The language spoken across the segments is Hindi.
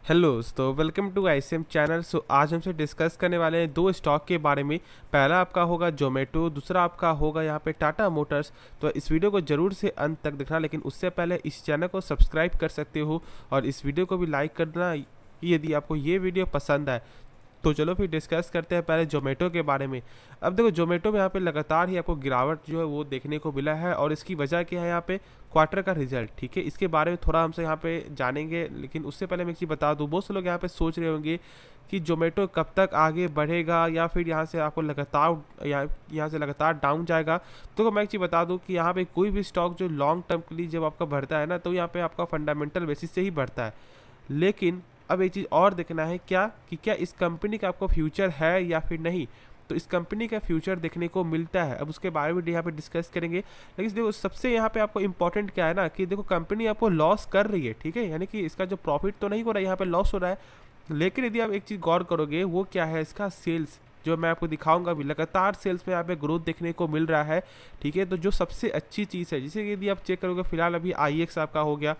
हेलो दोस्तों, वेलकम टू आईसीएम चैनल। आज हमसे डिस्कस करने वाले हैं दो स्टॉक के बारे में। पहला आपका होगा जोमेटो, दूसरा आपका होगा यहाँ पे टाटा मोटर्स। तो इस वीडियो को जरूर से अंत तक देखना, लेकिन उससे पहले इस चैनल को सब्सक्राइब कर सकते हो और इस वीडियो को भी लाइक करना यदि आपको ये वीडियो पसंद आए। तो चलो फिर डिस्कस करते हैं पहले जोमेटो के बारे में। अब देखो, जोमेटो में यहाँ पे लगातार ही आपको गिरावट जो है वो देखने को मिला है और इसकी वजह क्या है, यहाँ पे क्वार्टर का रिजल्ट। ठीक है, इसके बारे में थोड़ा हमसे यहाँ पे जानेंगे, लेकिन उससे पहले मैं एक चीज़ बता दूँ। बहुत से लोग यहाँ पे सोच रहे होंगे कि जोमेटो कब तक आगे बढ़ेगा या फिर यहाँ से आपको लगातार यहाँ से लगातार डाउन जाएगा। तो मैं एक चीज़ बता दूँ कि यहाँ पे कोई भी स्टॉक जो लॉन्ग टर्म के लिए जब आपका बढ़ता है ना, तो यहाँ पे आपका फंडामेंटल बेसिस से ही बढ़ता है। लेकिन अब एक चीज़ और देखना है क्या इस कंपनी का आपको फ्यूचर है या फिर नहीं। तो इस कंपनी का फ्यूचर देखने को मिलता है, अब उसके बारे में यहाँ पे डिस्कस करेंगे। लेकिन देखो, सबसे यहाँ पे आपको इंपॉर्टेंट क्या है ना, कि देखो कंपनी आपको लॉस कर रही है। ठीक है, यानी कि इसका जो प्रॉफिट तो नहीं हो रहा है, यहाँ पे लॉस हो रहा है। लेकिन यदि आप एक चीज़ गौर करोगे, वो क्या है, इसका सेल्स जो मैं आपको दिखाऊंगा अभी, लगातार सेल्स में यहाँ पे ग्रोथ देखने को मिल रहा है। ठीक है, तो जो सबसे अच्छी चीज़ है, जिसे यदि आप चेक करोगे, फिलहाल अभी IEX आपका हो गया।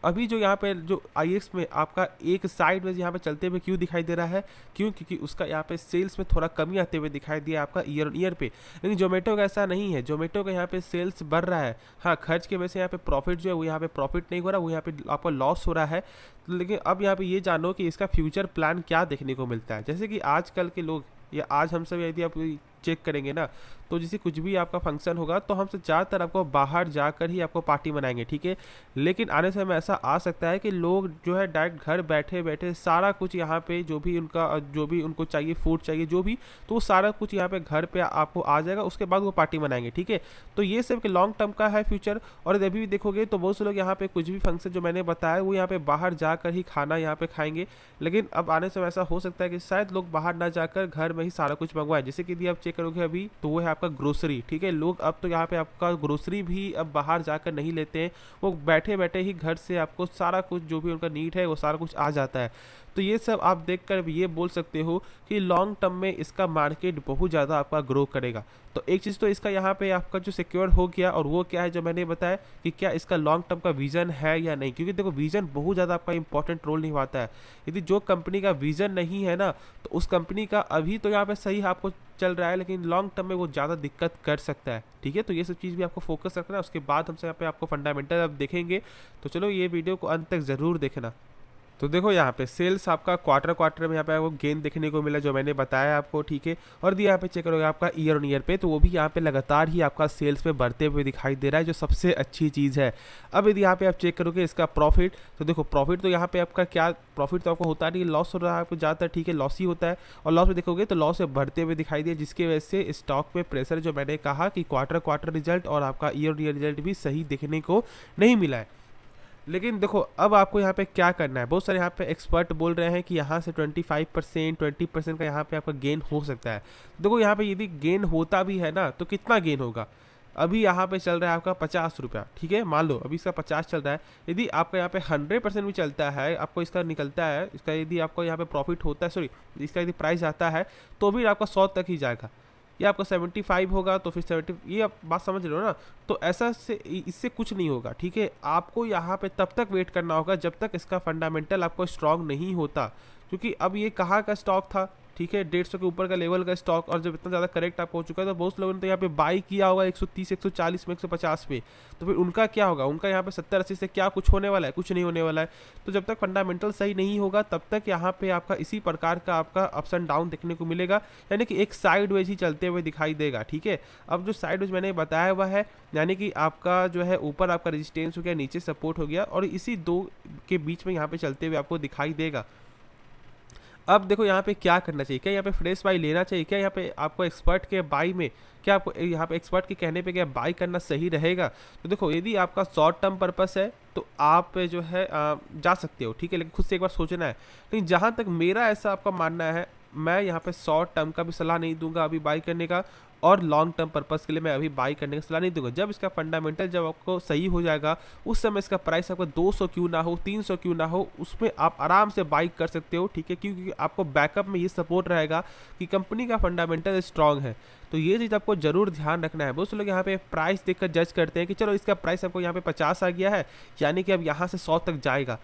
अभी जो यहाँ पे जो IEX में आपका एक साइड में यहाँ पे चलते हुए क्यों दिखाई दे रहा है, क्योंकि उसका यहाँ पे सेल्स में थोड़ा कमी आते हुए दिखाई दिया आपका ईयर ऑन ईयर पे। लेकिन जोमेटो का ऐसा नहीं है, जोमेटो का यहाँ पे सेल्स बढ़ रहा है। हाँ, खर्च के वजह से यहाँ पे प्रॉफिट जो है वो यहाँ पे प्रॉफिट नहीं हो रहा, वो यहाँ पे आपका लॉस हो रहा है। लेकिन अब यहाँ पे ये जानो कि इसका फ्यूचर प्लान क्या देखने को मिलता है। जैसे कि आजकल के लोग या आज हम सब यदि आप चेक करेंगे ना, तो जैसे कुछ भी आपका फंक्शन होगा तो हमसे ज़्यादातर आपको बाहर जाकर ही आपको पार्टी मनाएंगे। ठीक है, लेकिन आने समय ऐसा आ सकता है कि लोग जो है डायरेक्ट घर बैठे बैठे सारा कुछ यहाँ पे जो भी उनको चाहिए, फूड चाहिए जो भी, तो वो सारा कुछ यहाँ पे घर पे आपको आ जाएगा, उसके बाद वो पार्टी मनाएंगे। ठीक है, तो ये सिर्फ लॉन्ग टर्म का है फ्यूचर। और अभी भी देखोगे तो बहुत से लोग यहाँ पे कुछ भी फंक्शन जो मैंने बताया वो यहाँ पे बाहर जाकर ही खाना यहाँ पे खाएंगे। लेकिन अब आने समय ऐसा हो सकता है कि शायद लोग बाहर ना जाकर घर में ही सारा कुछ मंगवाएं। जैसे कि यदि आप चेक करोगे अभी, तो वो है आपका ग्रोसरी। ठीक है, लोग अब तो यहाँ पे आपका ग्रोसरी भी अब बाहर जाकर नहीं लेते हैं, वो बैठे बैठे ही घर से आपको सारा कुछ जो भी उनका नीड है वो सारा कुछ आ जाता है। तो ये सब आप देखकर ये बोल सकते हो कि लॉन्ग टर्म में इसका मार्केट बहुत ज़्यादा आपका ग्रो करेगा। तो एक चीज़ तो इसका यहाँ पे आपका जो सिक्योर हो गया, और वो क्या है जो मैंने बताया कि क्या इसका लॉन्ग टर्म का विजन है या नहीं। क्योंकि देखो, विजन बहुत ज़्यादा आपका इंपॉर्टेंट रोल निभाता है। यदि जो कंपनी का विजन नहीं है ना, तो उस कंपनी का अभी तो यहाँ पे सही आपको चल रहा है, लेकिन लॉन्ग टर्म में वो ज़्यादा दिक्कत कर सकता है। ठीक है, तो ये सब चीज़ भी आपको फोकस रखना है। उसके बाद हमसे यहाँ पे आपको फंडामेंटल अब देखेंगे। तो चलो ये वीडियो को अंत तक ज़रूर देखना। तो देखो, यहाँ पे सेल्स आपका क्वार्टर में यहाँ पे आपको गेन देखने को मिला, जो मैंने बताया आपको। ठीक है, और यदि यहाँ पे चेक करोगे आपका ईयर ऑन ईयर पे, तो वो भी यहाँ पे लगातार ही आपका सेल्स पे बढ़ते हुए दिखाई दे रहा है, जो सबसे अच्छी चीज़ है। अब यदि यहाँ पे आप चेक करोगे इसका प्रॉफिट, तो देखो प्रॉफिट तो यहाँ पे आपका क्या, प्रॉफिट तो आपको होता नहीं, लॉस हो रहा है आपको ज़्यादातर। ठीक है, लॉस ही होता है, और लॉस में देखोगे तो लॉस में बढ़ते हुए दिखाई दिया, जिसकी वजह से स्टॉक पे प्रेशर, जो मैंने कहा कि क्वार्टर रिजल्ट और आपका ईयर ऑन ईयर रिजल्ट भी सही देखने को नहीं मिला है। लेकिन देखो, अब आपको यहाँ पे क्या करना है। बहुत सारे यहाँ पे एक्सपर्ट बोल रहे हैं कि यहाँ से 20% का यहाँ पे आपका गेन हो सकता है। देखो, यहाँ पे यदि गेन होता भी है ना, तो कितना गेन होगा। अभी यहाँ पे चल रहा है आपका 50 रुपया। ठीक है, मान लो अभी इसका 50 चल रहा है। यदि आपका यहाँ पे 100% भी चलता है, आपको इसका निकलता है, इसका यदि आपको यहाँ पे प्रॉफिट होता है, सॉरी, इसका यदि प्राइस आता है, तो भी आपका 100 तक ही जाएगा। ये आपका 75 होगा, तो फिर 70, ये आप बात समझ रहे हो ना। तो ऐसा से इससे कुछ नहीं होगा। ठीक है, आपको यहाँ पे तब तक वेट करना होगा जब तक इसका फंडामेंटल आपको स्ट्रांग नहीं होता। क्योंकि अब ये कहाँ का स्टॉक था, ठीक है, 150 के ऊपर का लेवल का स्टॉक, और जब इतना ज़्यादा करेक्ट आपको हो चुका है, तो बहुत लोगों ने तो यहाँ पे बाई किया होगा 130, 140 में, 150 पे। तो फिर उनका क्या होगा, उनका यहाँ पे 70-80 से क्या कुछ होने वाला है, कुछ नहीं होने वाला है। तो जब तक फंडामेंटल सही नहीं होगा, तब तक यहाँ पे आपका इसी प्रकार का आपका अप्स एंड डाउन देखने को मिलेगा, यानी कि एक साइड वेज ही चलते हुए दिखाई देगा। ठीक है, अब जो साइड वेज मैंने बताया हुआ है, यानी कि आपका जो है ऊपर आपका रेजिस्टेंस हो गया, नीचे सपोर्ट हो गया, और इसी दो के बीच में यहाँ पे चलते हुए आपको दिखाई देगा। अब देखो, यहाँ पे क्या करना चाहिए, क्या यहाँ पे फ्रेश बाई लेना चाहिए, क्या यहाँ पे आपको एक्सपर्ट के बाई में, क्या आपको यहाँ पे एक्सपर्ट के कहने पे क्या बाई करना सही रहेगा। तो देखो, यदि आपका शॉर्ट टर्म पर्पस है तो आप जो है जा सकते हो। ठीक है, लेकिन खुद से एक बार सोचना है। लेकिन जहाँ तक मेरा ऐसा आपका मानना है, मैं यहाँ पे शॉर्ट टर्म का भी सलाह नहीं दूंगा अभी बाई करने का, और लॉन्ग टर्म पर्पस के लिए मैं अभी बाई करने की सलाह नहीं दूंगा। जब इसका फंडामेंटल जब आपको सही हो जाएगा, उस समय इसका प्राइस आपका 200 क्यों ना हो, 300 क्यों ना हो, उसमें आप आराम से बाई कर सकते हो। ठीक है, क्योंकि आपको बैकअप में ये सपोर्ट रहेगा कि कंपनी का फंडामेंटल स्ट्रांग है। तो ये चीज़ आपको जरूर ध्यान रखना है। बहुत से लोग यहाँ पे प्राइस देखकर जज करते हैं कि चलो इसका प्राइस आपको यहाँ पे 50 आ गया है, यानी कि अब यहाँ से 100 तक जाएगा।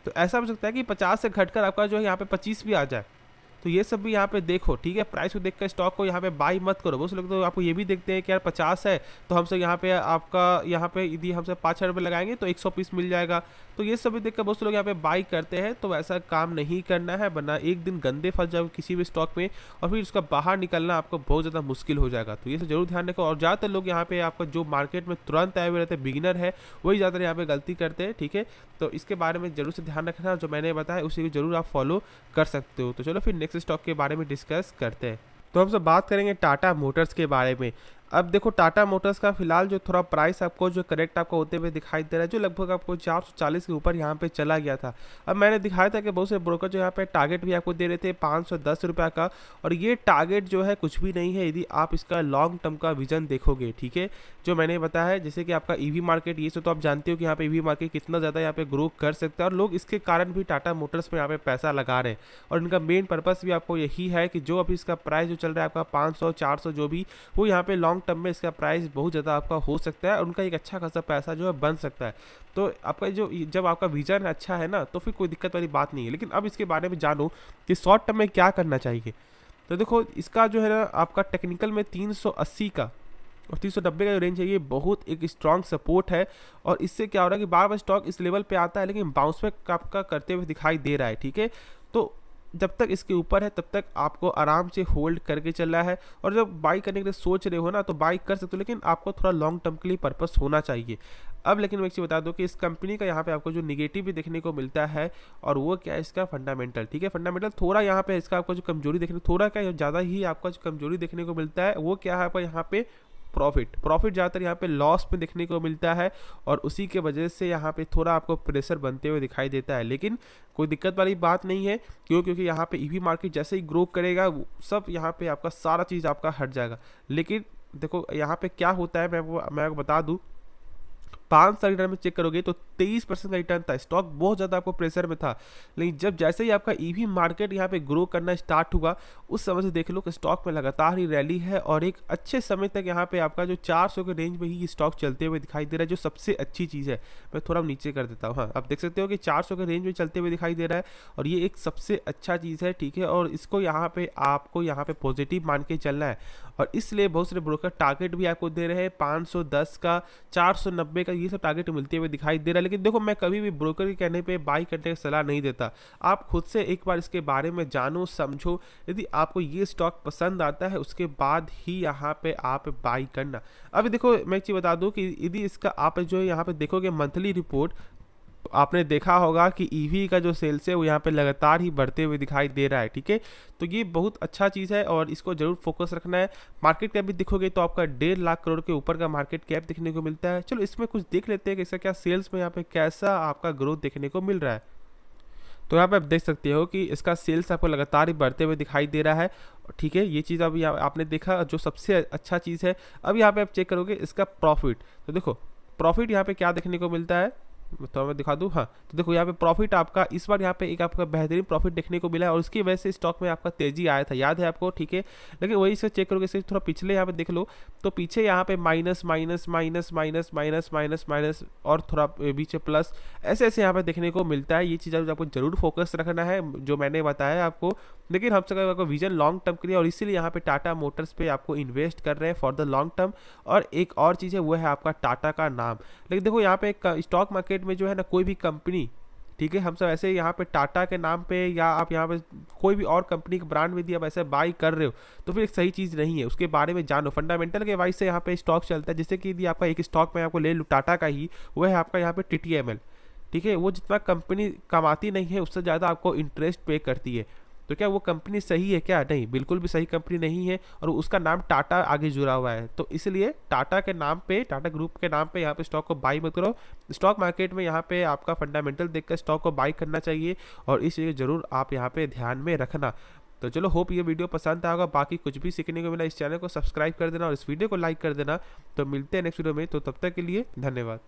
तो ऐसा हो सकता है कि 50 से घटकर आपका जो है यहाँ पे 25 भी आ जाए। तो ये सब भी यहाँ पे देखो, ठीक है। प्राइस को देखकर स्टॉक को यहाँ पे बाई मत करो। बहुत से लोग तो आपको ये भी देखते हैं कि यार 50 है तो हमसे यहाँ पे आपका यहाँ पे यदि हमसे 5,000 रुपये लगाएंगे तो 100 पीस मिल जाएगा। तो ये सब भी देखकर बहुत से लोग यहाँ पे बाई करते हैं। तो वैसा काम नहीं करना है, वरना एक दिन गंदे फंस जाओगे किसी भी स्टॉक में और फिर उसका बाहर निकलना आपको बहुत ज़्यादा मुश्किल हो जाएगा। तो ये सब जरूर ध्यान रखो। और ज़्यादातर लोग यहाँ पे आपका जो मार्केट में तुरंत आए हुए रहते हैं, बिगिनर है, वही ज़्यादातर यहाँ पे गलती करते हैं, ठीक है। तो इसके बारे में जरूर से ध्यान रखना, जो मैंने बताया उसी को जरूर आप फॉलो कर सकते हो। तो चलो फिर नेक्स्ट स्टॉक के बारे में डिस्कस करते हैं। तो हम सब बात करेंगे टाटा मोटर्स के बारे में। अब देखो टाटा मोटर्स का फिलहाल जो थोड़ा प्राइस आपको जो करेक्ट आपको होते हुए दिखाई दे रहा है, जो लगभग आपको 440 के ऊपर यहाँ पे चला गया था। अब मैंने दिखाया था कि बहुत से ब्रोकर जो यहाँ पे टारगेट भी आपको दे रहे थे 510 रुपये का, और ये टारगेट जो है कुछ भी नहीं है यदि आप इसका लॉन्ग टर्म का विजन देखोगे, ठीक है। जो मैंने बताया है जैसे कि आपका ईवी मार्केट, ये सब तो आप जानते हो कि यहाँ पे ईवी मार्केट कितना ज़्यादा यहाँ पे ग्रो कर सकता है, और लोग इसके कारण भी टाटा मोटर्स में यहाँ पे पैसा लगा रहे हैं। और इनका मेन पर्पस भी आपको यही है कि जो अभी इसका प्राइस जो चल रहा है आपका 500-400 जो भी, वो यहाँ पे लॉन्ग टर्म में इसका प्राइस बहुत ज़्यादा आपका हो सकता है और उनका एक अच्छा खासा पैसा जो है बन सकता है। तो आपका जो जब आपका विजन अच्छा है ना, तो फिर कोई दिक्कत वाली बात नहीं है। लेकिन अब इसके बारे में जानो कि शॉर्ट टर्म में क्या करना चाहिए। तो देखो इसका जो है ना आपका टेक्निकल में 380 का और 390 का जो रेंज है, ये बहुत एक स्ट्रॉन्ग सपोर्ट है। और इससे क्या हो रहा है कि बार बार स्टॉक इस लेवल पे आता है लेकिन बाउंस बैक आपका करते हुए दिखाई दे रहा है, ठीक है। तो जब तक इसके ऊपर है तब तक आपको आराम से होल्ड करके चलना है। और जब बाई करने के लिए सोच रहे हो ना, तो बाई कर सकते हो, लेकिन आपको थोड़ा लॉन्ग टर्म के लिए पर्पस होना चाहिए। अब लेकिन मैं एक चीज़ बता दूं कि इस कंपनी का यहाँ पे आपको जो निगेटिव भी देखने को मिलता है, और वो क्या है इसका फंडामेंटल, ठीक है। फंडामेंटल थोड़ा यहाँ पे इसका आपको जो कमजोरी देखने, थोड़ा क्या ज़्यादा ही आपका जो कमजोरी देखने को मिलता है, वो क्या है आपका यहाँ पे प्रॉफिट ज़्यादातर यहाँ पे लॉस में देखने को मिलता है। और उसी के वजह से यहाँ पे थोड़ा आपको प्रेशर बनते हुए दिखाई देता है। लेकिन कोई दिक्कत वाली बात नहीं है, क्योंकि यहाँ पे ईवी मार्केट जैसे ही ग्रो करेगा सब यहाँ पे आपका सारा चीज़ आपका हट जाएगा। लेकिन देखो यहाँ पे क्या होता है, मैं आपको बता दूँ, 5 साल रिटर्न में चेक करोगे तो 23% का रिटर्न था। स्टॉक बहुत ज़्यादा आपको प्रेशर में था, लेकिन जब जैसे ही आपका ईवी मार्केट यहाँ पे ग्रो करना स्टार्ट हुआ, उस समय से देख लो कि स्टॉक में लगातार ही रैली है और एक अच्छे समय तक यहाँ पे आपका जो 400 के रेंज में ही स्टॉक चलते हुए दिखाई दे रहा है, जो सबसे अच्छी चीज़ है। मैं थोड़ा नीचे कर देता हूँ, हाँ आप देख सकते हो कि 400 के रेंज में चलते हुए दिखाई दे रहा है, और ये एक सबसे अच्छा चीज़ है, ठीक है। और इसको यहाँ पे आपको यहाँ पे पॉजिटिव मान के चलना है, और इसलिए बहुत सारे ब्रोकर टारगेट भी आपको दे रहे हैं 510 का, 490 का, ये सब टारगेट मिलते हुए दिखाई दे रहा है। लेकिन देखो मैं कभी भी ब्रोकर के कहने पे बाई करने की सलाह नहीं देता। आप खुद से एक बार इसके बारे में जानो समझो, यदि आपको ये स्टॉक पसंद आता है उसके बाद ही यहाँ पे आप बाई करना। अभी देखो मैं एक चीज़ बता दूँ कि यदि इसका आप जो है यहाँ पे देखोगे मंथली रिपोर्ट, तो आपने देखा होगा कि ईवी का जो सेल्स है वो यहाँ पे लगातार ही बढ़ते हुए दिखाई दे रहा है, ठीक है। तो ये बहुत अच्छा चीज़ है और इसको जरूर फोकस रखना है। मार्केट कैप भी देखोगे तो आपका 1.5 लाख करोड़ के ऊपर का मार्केट कैप देखने को मिलता है। चलो इसमें कुछ देख लेते हैं कि इसका क्या सेल्स में यहाँ पे कैसा आपका ग्रोथ देखने को मिल रहा है। तो यहाँ पे आप देख सकते हो कि इसका सेल्स आपको लगातार ही बढ़ते हुए दिखाई दे रहा है, ठीक है। ये चीज़ अभी आपने देखा जो सबसे अच्छा चीज़ है। अब यहाँ पे आप चेक करोगे इसका प्रॉफिट, तो देखो प्रॉफिट यहाँ पे क्या देखने को मिलता है, तो मैं दिखा दूं, हाँ। तो देखो यहाँ पे प्रॉफिट आपका इस बार यहाँ पे एक आपका बेहतरीन प्रॉफिट देखने को मिला है, और उसकी वजह से स्टॉक में आपका तेजी आया था, याद है आपको, ठीक है। लेकिन वही से चेक करोगे, थोड़ा पिछले यहाँ पे देख लो, तो पीछे यहाँ पे minus minus minus minus minus minus minus और थोड़ा बीच प्लस, ऐसे ऐसे यहाँ पे देखने को मिलता है। ये चीज़ आपको जरूर फोकस रखना है जो मैंने बताया आपको। लेकिन हमसे आपको विजन लॉन्ग टर्म के लिए, और इसीलिए यहाँ पे टाटा मोटर्स पे आपको इन्वेस्ट कर रहे हैं फॉर द लॉन्ग टर्म। और एक और चीज़ है वो है आपका टाटा का नाम। लेकिन देखो यहाँ पे स्टॉक मार्केट में जो है ना कोई भी कंपनी, ठीक है, हम सब ऐसे यहाँ पे टाटा के नाम पे या आप यहाँ पे कोई भी और कंपनी के ब्रांड में यदि आप ऐसे बाई कर रहे हो तो फिर एक सही चीज़ नहीं है। उसके बारे में जानो, फंडामेंटल के वाइज से यहाँ पे स्टॉक चलता है। जैसे कि यदि आपका एक स्टॉक में आपको ले लूँ टाटा का ही, वो है आपका यहाँ पे TTML, ठीक है। वो जितना कंपनी कमाती नहीं है उससे ज़्यादा आपको इंटरेस्ट पे करती है। तो क्या वो कंपनी सही है क्या? नहीं, बिल्कुल भी सही कंपनी नहीं है, और उसका नाम टाटा आगे जुड़ा हुआ है। तो इसलिए टाटा के नाम पे, टाटा ग्रुप के नाम पे यहाँ पे स्टॉक को बाई मत करो। स्टॉक मार्केट में यहाँ पे आपका फंडामेंटल देखकर स्टॉक को बाई करना चाहिए, और इस चीज़ जरूर आप यहाँ पे ध्यान में रखना। तो चलो होप ये वीडियो पसंद आया होगा। बाकी कुछ भी सीखने को मिला इस चैनल को सब्सक्राइब कर देना और इस वीडियो को लाइक कर देना। तो मिलते हैं नेक्स्ट वीडियो में, तो तब तक के लिए धन्यवाद।